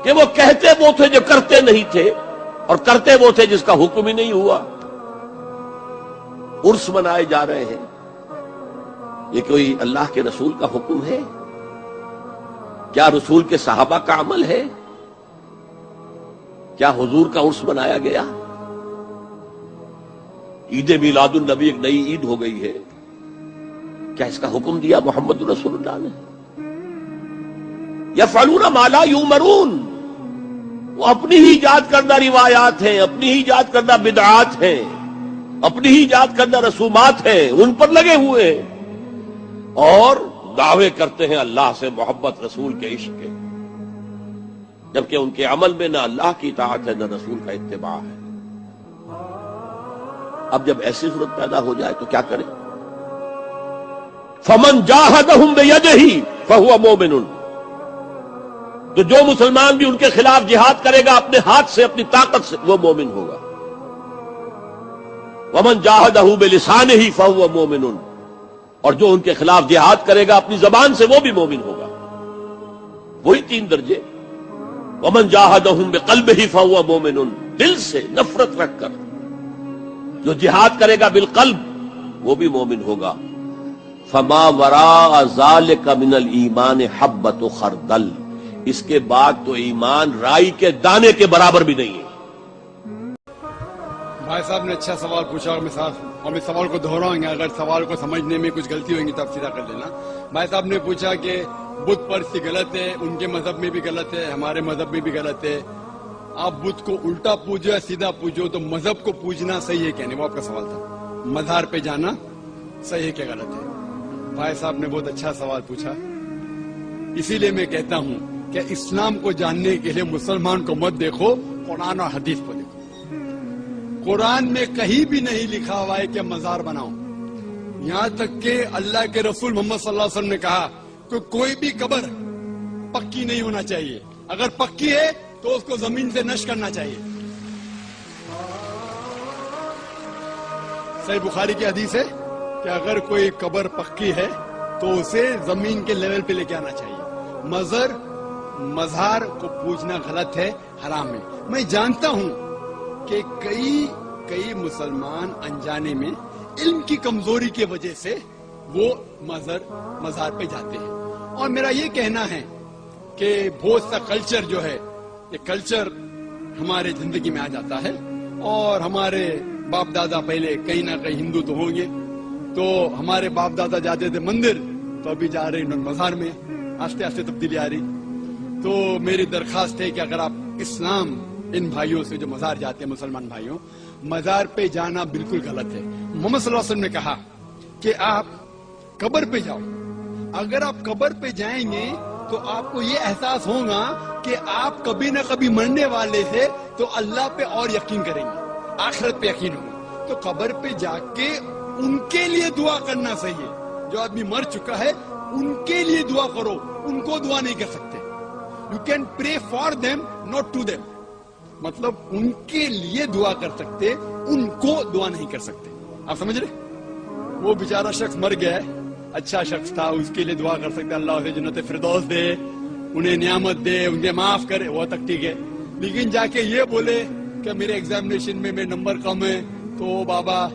کہ وہ کہتے وہ تھے جو کرتے نہیں تھے، اور کرتے وہ تھے جس کا حکم ہی نہیں ہوا۔ عرس منائے جا رہے ہیں، یہ کوئی اللہ کے رسول کا حکم ہے؟ کیا رسول کے صحابہ کا عمل ہے؟ کیا حضور کا عرس منایا گیا؟ عید میلاد النبی ایک نئی عید ہو گئی ہے، کیا اس کا حکم دیا محمد رسول اللہ نے؟ یفعلون ما لا یؤمرون، وہ اپنی ہی ایجاد کردہ روایات ہیں، اپنی ہی ایجاد کردہ بدعات ہیں، اپنی ہی ایجاد کردہ رسومات ہیں، ان پر لگے ہوئے ہیں اور دعوے کرتے ہیں اللہ سے محبت، رسول کے عشق کے، جبکہ ان کے عمل میں نہ اللہ کی اطاعت ہے نہ رسول کا اتباع ہے۔ اب جب ایسی صورت پیدا ہو جائے تو کیا کریں؟ فمن جاہدہم بیدہ فہو مومن، تو جو مسلمان بھی ان کے خلاف جہاد کرے گا اپنے ہاتھ سے، اپنی طاقت سے، وہ مومن ہوگا۔ ومن جاہدہ بلسانہ فہو مومن، اور جو ان کے خلاف جہاد کرے گا اپنی زبان سے، وہ بھی مومن ہوگا۔ وہی 3 درجے۔ ومن جاہدہم بقلبہ فہو مومن، دل سے نفرت رکھ کر جو جہاد کرے گا بالقلب، وہ بھی مومن ہوگا۔ فما وراء ذلک من الایمان حبۃ خردل، اس کے بعد تو ایمان رائی کے دانے کے برابر بھی نہیں ہے۔ بھائی صاحب نے اچھا سوال پوچھا، اور ہم اس سوال کو دہرائیں گے، اگر سوال کو سمجھنے میں کچھ غلطی ہوگی تو آپ سیدھا کر لینا۔ بھائی صاحب نے پوچھا کہ بت پرستی غلط ہے، ان کے مذہب میں بھی غلط ہے، ہمارے مذہب میں بھی غلط ہے، آپ بت کو الٹا پوجو یا سیدھا پوجو، تو مذہب کو پوجنا صحیح ہے کیا نہیں؟ وہ آپ کا سوال تھا، مزار پہ جانا صحیح ہے کیا غلط ہے؟ بھائی صاحب نے بہت اچھا سوال پوچھا، اسی لیے میں کہتا ہوں کہ اسلام کو جاننے کے لیے مسلمان کو مت دیکھو، قرآن اور حدیث کو دیکھو۔ قرآن میں کہیں بھی نہیں لکھا ہوا ہے کہ مزار بناؤ، یہاں تک کہ اللہ کے رسول محمد صلی اللہ علیہ وسلم نے کہا کہ کوئی بھی قبر پکی نہیں ہونا چاہیے، اگر پکی ہے تو اس کو زمین سے نشر کرنا چاہیے۔ صحیح بخاری کی حدیث ہے کہ اگر کوئی قبر پکی ہے تو اسے زمین کے لیول پہ لے کے آنا چاہیے۔ مزار کو پوجنا غلط ہے، حرام ہے۔ میں جانتا ہوں کہ کئی مسلمان انجانے میں علم کی کمزوری کی وجہ سے وہ مزار پہ جاتے ہیں، اور میرا یہ کہنا ہے کہ بہت سا کلچر جو ہے، یہ کلچر ہمارے زندگی میں آ جاتا ہے، اور ہمارے باپ دادا پہلے کہیں نہ کہیں ہندو تو ہوں گے، تو ہمارے باپ دادا جاتے تھے مندر، تو ابھی جا رہے ہیں مزار میں، آہستہ آہستہ تبدیلی آ رہی۔ تو میری درخواست ہے کہ اگر آپ اسلام ان بھائیوں سے جو مزار جاتے ہیں، مسلمان بھائیوں، مزار پہ جانا بالکل غلط ہے۔ محمد صلی اللہ علیہ وسلم نے کہا کہ آپ قبر پہ جاؤ، اگر آپ قبر پہ جائیں گے تو آپ کو یہ احساس ہوگا کہ آپ کبھی نہ کبھی مرنے والے تھے، تو اللہ پہ اور یقین کریں گے، آخرت پہ یقین ہوگا۔ تو قبر پہ جا کے ان کے لیے دعا کرنا صحیح ہے، جو آدمی مر چکا ہے ان کے لیے دعا کرو، ان کو دعا نہیں کر سکتے۔ You can pray for them not to them, مطلب ان کے لیے دعا کر سکتے، ان کو دعا نہیں کر سکتے۔ آپ سمجھ رہے؟ وہ بیچارہ شخص مر گیا ہے، اچھا شخص تھا، اس کے لیے دعا کر سکتے اللہ اسے جنت فردوس دے، انہیں نعمت دے، انہیں معاف کرے، وہ تک ٹھیک ہے۔ لیکن جا کے یہ بولے کہ میرے ایگزامینیشن میں نمبر کم ہے تو بابا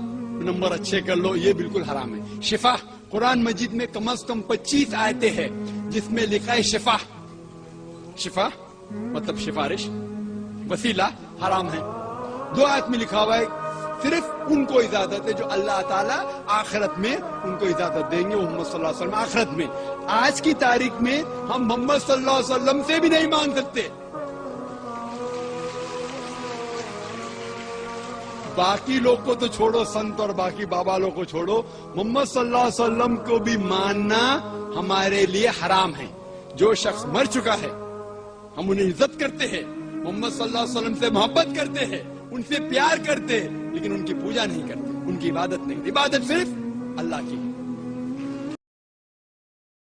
نمبر اچھے کر لو، یہ بالکل حرام ہے۔ شفا، قرآن مجید میں کم از کم 25 آیتیں ہیں جس میں لکھا ہے شفا، شفا مطلب سفارش، وسیلہ حرام ہے۔ 2 آیت میں لکھا ہوا ہے صرف ان کو اجازت ہے جو اللہ تعالیٰ آخرت میں ان کو اجازت دیں گے، محمد صلی اللہ علیہ وسلم آخرت میں۔ آج کی تاریخ میں ہم محمد صلی اللہ علیہ وسلم سے بھی نہیں مانگ سکتے۔ باقی لوگ کو تو چھوڑو، سنت اور باقی بابا لوگ کو چھوڑو، محمد صلی اللہ علیہ وسلم کو بھی ماننا ہمارے لیے حرام ہے۔ جو شخص مر چکا ہے ہم انہیں عزت کرتے ہیں، محمد صلی اللہ علیہ وسلم سے محبت کرتے ہیں، ان سے پیار کرتے ہیں، لیکن ان کی پوجا نہیں کرتے، ان کی عبادت نہیں، عبادت صرف اللہ کی ہے۔